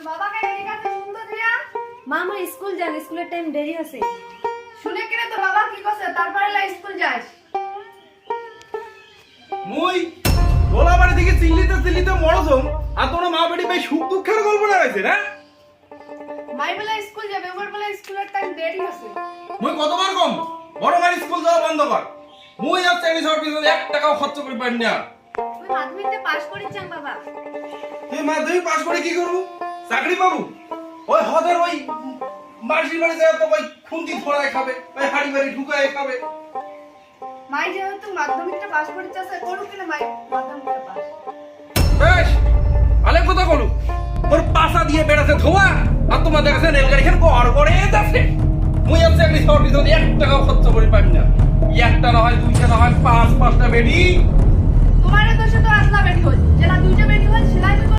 তোর বাবা কেন এদিকে এত সুন্দর দিয়া? মামা স্কুল যান, স্কুলের টাইম দেরি আছে। শুনে কিরে তোর বাবা কি করছে তারপরে লা স্কুল যাস? মুই গোলা বাড়ি থেকে চিল্লিতে চিল্লিতে মরছম আর তোর মা বেটি ভাই সুখ দুঃখের গল্প লাগাইছে না। মাই বলে স্কুল যাবে, ওর বলে স্কুলের টাইম দেরি আছে। মুই কতবার কম বড় ভাই স্কুল যাওয়া বন্ধ কর। মুই আর চাকরি ছাড়ার পিছনে 1 টাকাও খরচ করে পারি না। তুই মাধ্যমিকে পাস করেছেন বাবা? তুই মাধ্যমিক পাস করে কি করবো? চাকরি পাবো? ওই হদের ওই মাসির বাড়ি যায় তো ওই খুন্তি ধরায় খাবে, ওই হাড়ি বাড়ি ঢুকায় খাবে। মাই যেহেতু মাধ্যমিকটা পাস করে চাচ্ছে করুক কিনা মাই মাধ্যমিকটা পাস। বেশ আলেক কথা বলু তোর পাশা দিয়ে বেড়াতে ধোয়া আর তোমাদের কাছে রেলগাড়ি খেয়ে গড় গড়ে যাচ্ছে। মুই আর চাকরি ছাড়ার পিছনে 1 টাকাও খরচ করে পারি না। একটা না হয় 2টা না হয় 5-5টা বেডি তোমার দোষে তো আসলা বেটি হল, যেটা দুইটা বেটি হল সেলাই